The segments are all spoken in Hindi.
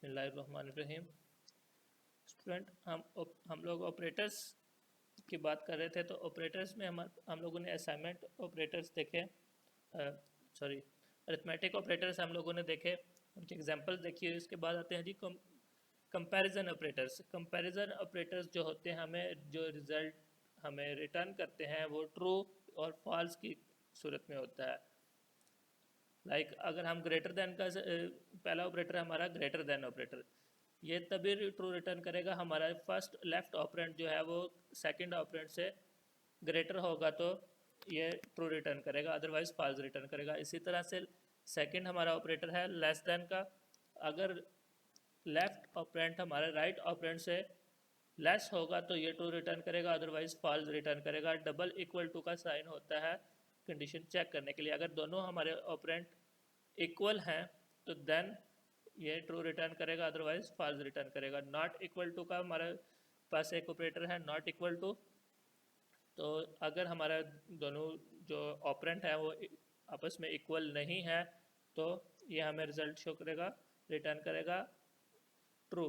बिस्मिल्लाहिर्रहमानिर्रहीम। स्टूडेंट, हम लोग ऑपरेटर्स की बात कर रहे थे। तो ऑपरेटर्स में हम लोगों ने असाइनमेंट ऑपरेटर्स देखे, सॉरी अरिथमेटिक ऑपरेटर्स हम लोगों ने देखे, उनके एग्जांपल्स देखिए। इसके बाद आते हैं जी कंपैरिजन ऑपरेटर्स। कंपैरिजन ऑपरेटर्स जो होते हैं, हमें जो रिज़ल्ट हमें रिटर्न करते हैं वो ट्रू और फॉल्स की सूरत में होता है। लाइक अगर हम ग्रेटर देन का पहला ऑपरेटर हमारा ग्रेटर देन ऑपरेटर, ये तभी ट्रू रिटर्न करेगा हमारा फर्स्ट लेफ्ट ऑपरेंड जो है वो सेकंड ऑपरेंड से ग्रेटर होगा तो ये ट्रू रिटर्न करेगा, अदरवाइज फॉल्स रिटर्न करेगा। इसी तरह से सेकंड हमारा ऑपरेटर है लेस देन का, अगर लेफ्ट ऑपरेंड हमारे राइट ऑपरेंड से लेस होगा तो ये ट्रू रिटर्न करेगा, अदरवाइज फॉल्स रिटर्न करेगा। डबल इक्वल टू का साइन होता है कंडीशन चेक करने के लिए। अगर दोनों हमारे ऑपरेंड इक्वल हैं तो देन ये ट्रू रिटर्न करेगा, अदरवाइज फॉल्स रिटर्न करेगा। नॉट इक्वल टू का हमारे पास एक ऑपरेटर है नॉट इक्वल टू। तो अगर हमारा दोनों जो ऑपरेंट है वो आपस में इक्वल नहीं है तो ये हमें रिजल्ट शो करेगा, रिटर्न करेगा ट्रू।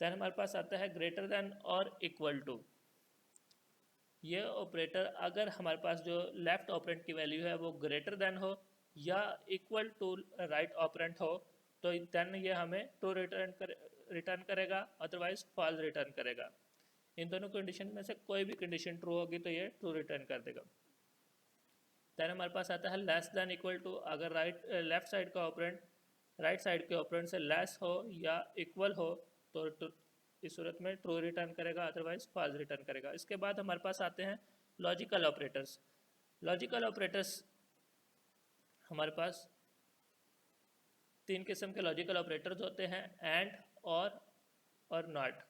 देन हमारे पास आता है ग्रेटर देन और इक्वल टू। ये ऑपरेटर अगर हमारे पास जो लेफ्ट ऑपरेंट की वैल्यू है वो ग्रेटर देन हो या इक्वल टू राइट ऑपरेंट हो तो देन ये हमें ट्रू रिटर्न करेगा, अदरवाइज फॉल्स रिटर्न करेगा। इन दोनों कंडीशन में से कोई भी कंडीशन ट्रू होगी तो ये ट्रू रिटर्न कर देगा। देन हमारे पास आता है लेस देन इक्वल टू। अगर लेफ्ट साइड का ऑपरेंट राइट साइड के ऑपरेंट से लेस हो या इक्वल हो तो इस सूरत में ट्रू रिटर्न करेगा, अदरवाइज फॉल्स रिटर्न करेगा। इसके बाद हमारे पास आते हैं लॉजिकल ऑपरेटर्स। लॉजिकल ऑपरेटर्स हमारे पास तीन किस्म के लॉजिकल ऑपरेटर्स होते हैं, एंड, और नॉट।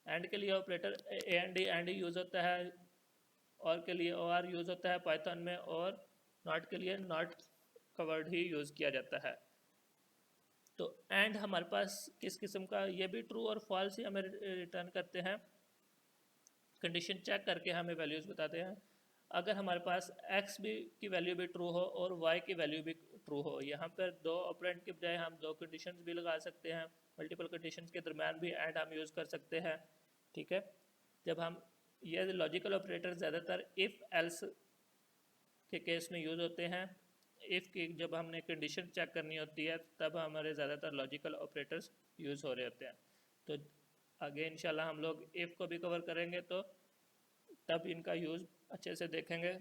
एंड के लिए ऑपरेटर एंड यूज़ होता है, और के लिए और यूज़ होता है पाइथन में, और नॉट के लिए नॉट का वर्ड ही यूज़ किया जाता है। तो एंड हमारे पास किस किस्म का, ये भी ट्रू और फॉल्स ही हमें रिटर्न करते हैं, कंडीशन चेक करके हमें वैल्यूज़ बताते हैं। अगर हमारे पास x भी की वैल्यू भी ट्रू हो और y की वैल्यू भी ट्रू हो, यहाँ पर दो ऑपरेंड के बजाय हम दो कंडीशंस भी लगा सकते हैं, मल्टीपल कंडीशंस के दरम्यान भी एंड हम यूज़ कर सकते हैं। ठीक है, जब हम ये लॉजिकल ऑपरेटर ज़्यादातर इफ़ एल्स के केस में यूज़ होते हैं। इफ़ की जब हमने कंडीशन चेक करनी होती है तब हमारे ज़्यादातर लॉजिकल ऑपरेटर्स यूज़ हो रहे होते हैं। तो आगे इंशाल्लाह हम लोग इफ़ को भी कवर करेंगे तो तब इनका यूज़ अच्छे से देखेंगे।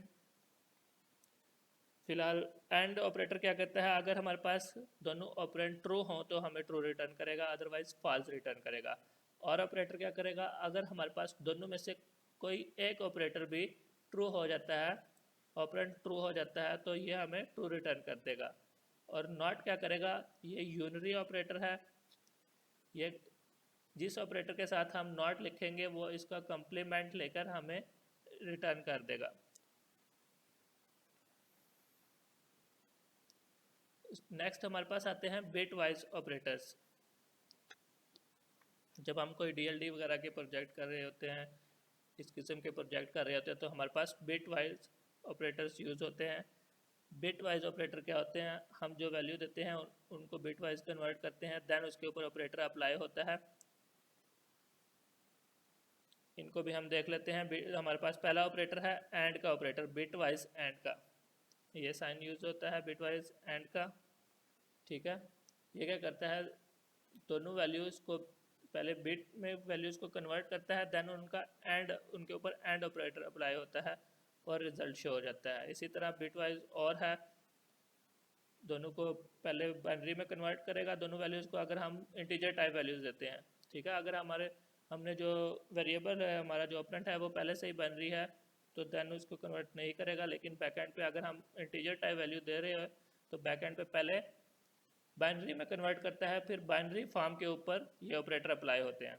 फिलहाल एंड ऑपरेटर क्या करता है, अगर हमारे पास दोनों ऑपरेंड ट्रू हों तो हमें ट्रू रिटर्न करेगा, अदरवाइज फॉल्स रिटर्न करेगा। और ऑपरेटर क्या करेगा, अगर हमारे पास दोनों में से कोई एक ऑपरेटर भी ट्रू हो जाता है, ऑपरेंड ट्रू हो जाता है तो ये हमें ट्रू रिटर्न कर देगा। और नॉट क्या करेगा, ये यूनरी ऑपरेटर है, ये जिस ऑपरेटर के साथ हम नॉट लिखेंगे वो इसका कम्प्लीमेंट लेकर हमें रिटर्न कर देगा। नेक्स्ट हमारे पास आते हैं बिट वाइज ऑपरेटर्स। जब हम कोई डीएलडी वगैरह के प्रोजेक्ट कर रहे होते हैं, इस किस्म के प्रोजेक्ट कर रहे होते हैं तो हमारे पास बिट वाइज ऑपरेटर्स यूज़ होते हैं। बिट वाइज ऑपरेटर क्या होते हैं, हम जो वैल्यू देते हैं उनको बिट वाइज कन्वर्ट करते हैं, देन उसके ऊपर ऑपरेटर अप्लाई होता है। इनको भी हम देख लेते हैं। हमारे पास पहला ऑपरेटर है एंड का ऑपरेटर, बिट वाइज एंड का, ये साइन यूज होता है बिट वाइज एंड का। ठीक है, ये क्या करता है, दोनों वैल्यूज़ को पहले बिट में वैल्यूज़ को कन्वर्ट करता है, देन उनके ऊपर एंड ऑपरेटर अप्लाई होता है और रिजल्ट शो हो जाता है। इसी तरह बिट वाइज और है, दोनों को पहले बाइनरी में कन्वर्ट करेगा दोनों वैल्यूज़ को, अगर हम इंटीजर टाइप वैल्यूज़ देते हैं। ठीक है, अगर हमने जो वेरिएबल है, हमारा जो ऑपरेंट है वो पहले से ही बाइनरी है तो देन उसको कन्वर्ट नहीं करेगा। लेकिन बैकएंड पे अगर हम इंटीजर टाइप वैल्यू दे रहे हैं तो बैकएंड पे पहले बाइनरी में कन्वर्ट करता है, फिर बाइनरी फॉर्म के ऊपर ये ऑपरेटर अप्लाई होते हैं।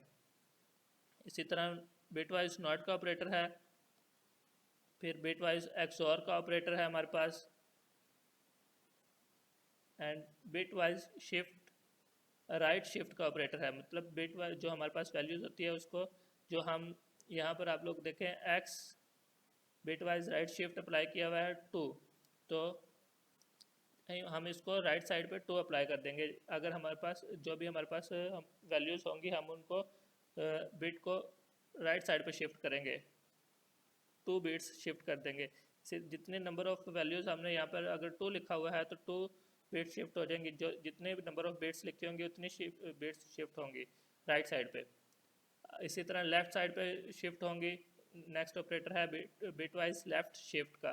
इसी तरह बिटवाइज नॉट का ऑपरेटर है, फिर बिटवाइज एक्सऑर का ऑपरेटर है हमारे पास, and bitwise shift right shift का ऑपरेटर है। मतलब बिटवाइज जो हमारे पास वैल्यूज़ होती है उसको, जो हम यहाँ पर आप लोग देखें x bitwise right shift apply किया हुआ है 2, तो हम इसको राइट साइड पे टू अप्लाई कर देंगे। अगर हमारे पास जो भी हमारे पास वैल्यूज़ होंगी हम उनको बिट को राइट साइड पे शिफ्ट करेंगे, 2 बिट्स शिफ्ट कर देंगे। जितने नंबर ऑफ वैल्यूज़ हमने यहाँ पर अगर 2 लिखा हुआ है तो 2 बिट्स शिफ्ट हो जाएंगी, जो जितने भी नंबर ऑफ बिट्स लिखे होंगे उतनी बिट्स शिफ्ट होंगी राइट साइड पे। इसी तरह लेफ़्ट साइड पे शिफ्ट होंगी। नेक्स्ट ऑपरेटर है बिट वाइज लेफ़्ट शिफ्ट का।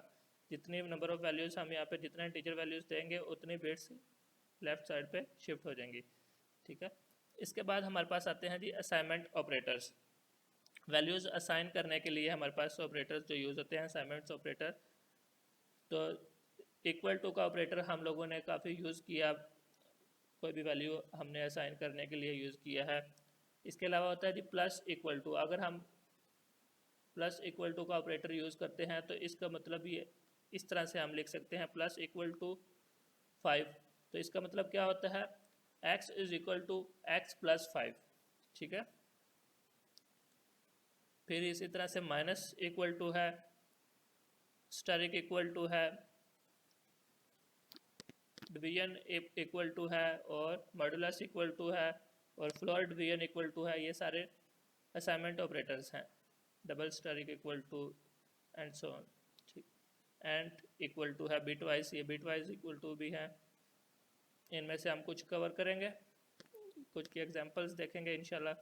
जितनी नंबर ऑफ वैल्यूज़ हम यहाँ पे जितने इंटीजर वैल्यूज़ देंगे उतनी बिट्स लेफ़्ट साइड पे शिफ्ट हो जाएंगी, ठीक है। इसके बाद हमारे पास आते हैं जी असाइनमेंट ऑपरेटर्स। वैल्यूज़ असाइन करने के लिए हमारे पास ऑपरेटर्स जो यूज़ होते हैं असाइनमेंट्स ऑपरेटर। तो इक्वल टू का ऑपरेटर हम लोगों ने काफ़ी यूज़ किया, कोई भी वैल्यू हमने असाइन करने के लिए यूज़ किया है। इसके अलावा होता है जी प्लस इक्वल टू। अगर हम प्लस इक्वल टू का ऑपरेटर यूज़ करते हैं तो इसका मतलब ये इस तरह से हम लिख सकते हैं प्लस इक्वल टू 5। तो इसका मतलब क्या होता है, x is equal to x plus 5, ठीक है। फिर इसी तरह से माइनस इक्वल टू है, स्टेरिक इक्वल टू है, डिवीजन इक्वल टू है, और मॉडुलस इक्वल टू है, और फ्लोर डिवीजन इक्वल टू है। ये सारे असाइनमेंट ऑपरेटर्स हैं। Double asterisk equal to and so on, ठीक। एंड इक्वल टू है बिट वाइज, ये बिट वाइज इक्वल टू भी है। इनमें से हम कुछ कवर करेंगे, कुछ की एग्जांपल्स देखेंगे इंशाल्लाह।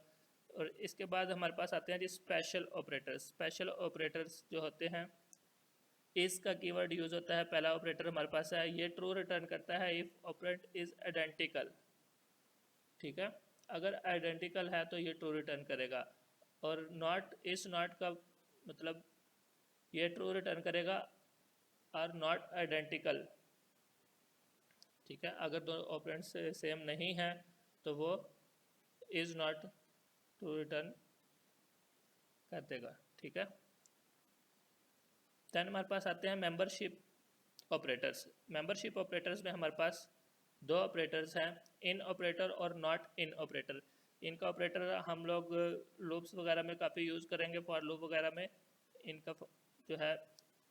और इसके बाद हमारे पास आते हैं जी स्पेशल ऑपरेटर्स। स्पेशल ऑपरेटर्स जो होते हैं, इसका कीवर्ड यूज़ होता है। पहला ऑपरेटर हमारे पास है, ये ट्रू रिटर्न करता है इफ़ ऑपरेंड इज़ आइडेंटिकल, ठीक है। अगर आइडेंटिकल है तो ये ट्रू रिटर्न करेगा। और नॉट, इस नॉट का मतलब ये ट्रू रिटर्न करेगा आर नॉट आइडेंटिकल, ठीक है। अगर दो ऑपरेंड्स सेम नहीं हैं तो वो इज़ नॉट ट्रू रिटर्न कर देगा, ठीक है। दैन हमारे पास आते हैं मेंबरशिप ऑपरेटर्स। मेंबरशिप ऑपरेटर्स में हमारे पास दो ऑपरेटर्स हैं, इन ऑपरेटर और नॉट इन ऑपरेटर। इनका ऑपरेटर हम लोग लूप्स वगैरह में काफ़ी यूज़ करेंगे, फॉर लूप वगैरह में इनका जो है,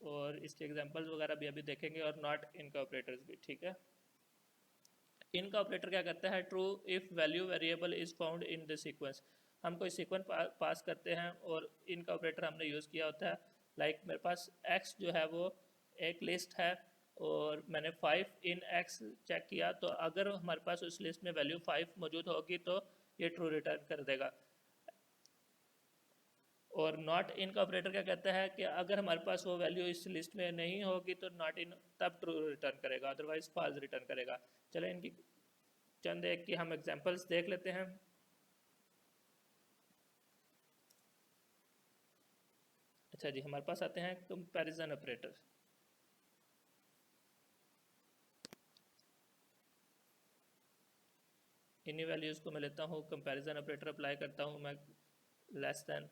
और इसके एग्जांपल्स वगैरह भी अभी देखेंगे। और नॉट इनका ऑपरेटर्स भी, ठीक है। इनका ऑपरेटर क्या करता है, true if value variable is found in the sequence. हम कोई सीक्वेंस पास करते हैं और इनका ऑपरेटर हमने यूज़ किया होता है। लाइक मेरे पास x जो है वो एक लिस्ट है और मैंने 5 इन x चेक किया, तो अगर हमारे पास उस लिस्ट में वैल्यू 5 मौजूद होगी तो ये ट्रू रिटर्न कर देगा। और नॉट इन का ऑपरेटर क्या कहता है कि अगर हमारे पास वो वैल्यू इस लिस्ट में नहीं होगी तो नॉट इन तब ट्रू रिटर्न करेगा, अदरवाइज फॉल्स रिटर्न करेगा। चलो इनकी चंद एक की हम एग्जांपल्स देख लेते हैं। अच्छा जी, हमारे पास आते हैं कंपैरिजन ऑपरेटर। इन्हीं वैल्यूज़ को मैं लेता हूँ, कंपैरिजन ऑपरेटर अप्लाई करता हूँ मैं, लेस देन,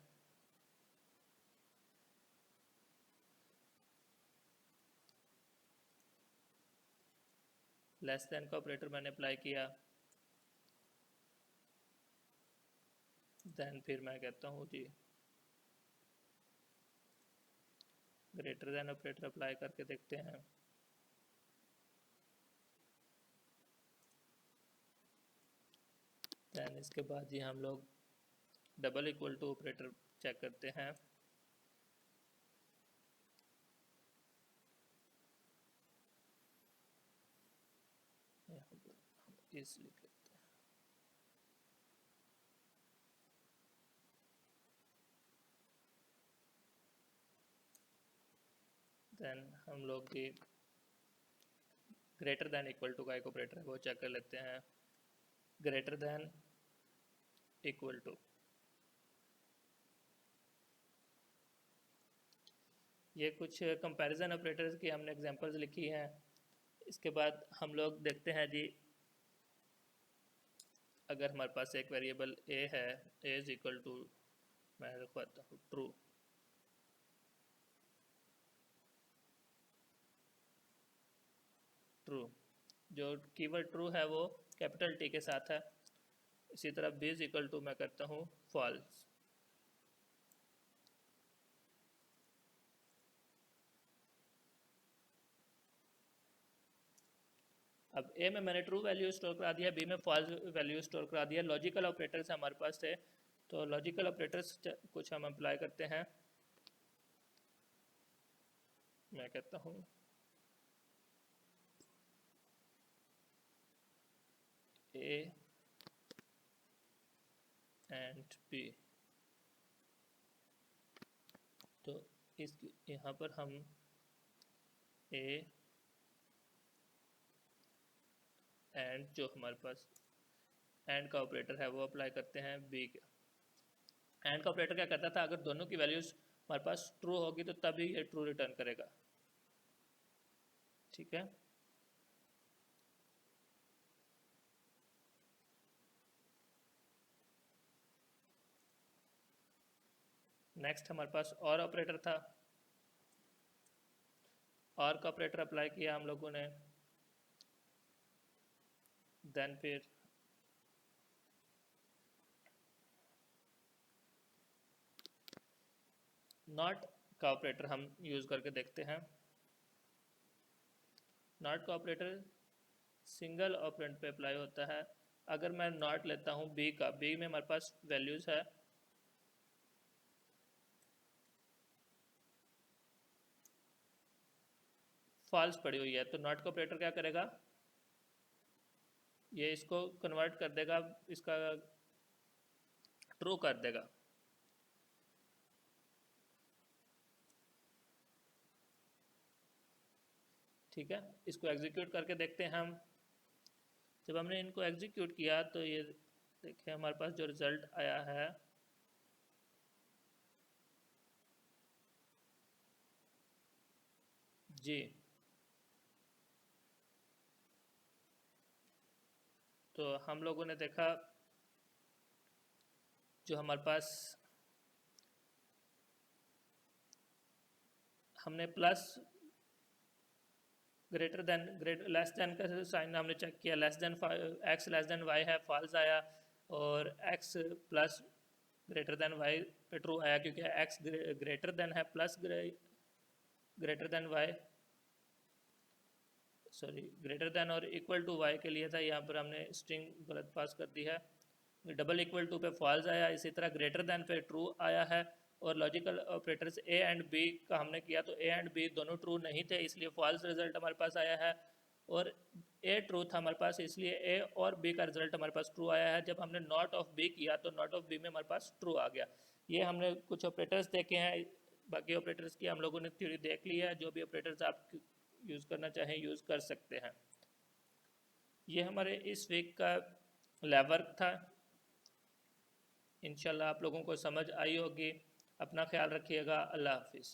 लेस देन का ऑपरेटर मैंने अप्लाई किया। देन फिर मैं कहता हूँ जी ग्रेटर देन ऑपरेटर अप्लाई करके देखते हैं। देन इसके बाद जी हम लोग double equal to operator check करते हैं। इस लिख लेते हैं। देन हम लोग की ग्रेटर देन इक्वल टू का एक ऑपरेटर है वो चेक कर लेते हैं। ग्रेटर देन इक्वल टू, ये कुछ कंपैरिजन ऑपरेटर्स की हमने एग्जांपल्स लिखी हैं। इसके बाद हम लोग देखते हैं जी, अगर हमारे पास एक वेरिएबल a है, a इज इक्वल टू, मैं लिखवाता हूँ ट्रू, ट्रू, जो कीवर्ड ट्रू है वो कैपिटल टी के साथ है। इसी तरह b इज इक्वल टू मैं करता हूँ फॉल्स। अब ए में मैंने ट्रू वैल्यू स्टोर करा दिया, बी में फॉल्स वैल्यू स्टोर करा दिया। लॉजिकल ऑपरेटर्स हमारे पास थे, तो लॉजिकल ऑपरेटर्स कुछ हम अप्लाई करते हैं। मैं कहता हूँ ए एंड बी, तो इस यहाँ पर हम ए एंड जो हमारे पास एंड का ऑपरेटर है वो अप्लाई करते हैं बी का। एंड का ऑपरेटर क्या करता था, अगर दोनों की वैल्यूज हमारे पास ट्रू होगी तो तभी ये ट्रू रिटर्न करेगा। ठीक है, नेक्स्ट हमारे पास और ऑपरेटर था। और का ऑपरेटर अप्लाई किया हम लोगों ने, देन फिर नॉट का ऑपरेटर हम यूज़ करके देखते हैं। नॉट का ऑपरेटर सिंगल ऑपरेंड पे अप्लाई होता है। अगर मैं नॉट लेता हूँ बी का, बी में हमारे पास वैल्यूज़ है फॉल्स पड़ी हुई है, तो नॉट का ऑपरेटर क्या करेगा, ये इसको कन्वर्ट कर देगा, इसका ट्रू कर देगा। ठीक है, इसको एग्जीक्यूट करके देखते हैं हम। जब हमने इनको एग्जीक्यूट किया तो ये देखिए हमारे पास जो रिज़ल्ट आया है जी, तो हम लोगों ने देखा जो हमारे पास हमने plus greater than less than का साइन हमने चेक किया, less than x less than y है, फॉल्स आया, और x plus greater than y पे ट्रू आया, क्योंकि एक्स ग्रेटर देन है plus greater than y, sorry greater than और इक्वल टू वाई के लिए था, यहाँ पर हमने स्ट्रिंग गलत पास कर दी है। डबल इक्वल टू पे फॉल्स आया, इसी तरह ग्रेटर देन पे ट्रू आया है। और logical operators A and B का हमने किया तो ए एंड बी दोनों ट्रू नहीं थे, इसलिए फॉल्स रिजल्ट हमारे पास आया है। और ए ट्रू था हमारे पास, इसलिए ए और बी का रिजल्ट हमारे पास ट्रू आया है। जब हमने नॉट ऑफ बी किया तो नॉट ऑफ बी में हमारे पास ट्रू आ गया। ये हमने कुछ ऑपरेटर्स देखे हैं, बाकी ऑपरेटर्स की हम लोगों ने थ्योरी देख ली है। जो भी ऑपरेटर्स आप यूज़ करना चाहें यूज़ कर सकते हैं। ये हमारे इस वीक का लैब वर्क था। इंशाल्लाह आप लोगों को समझ आई होगी। अपना ख्याल रखिएगा। अल्लाह हाफिज़।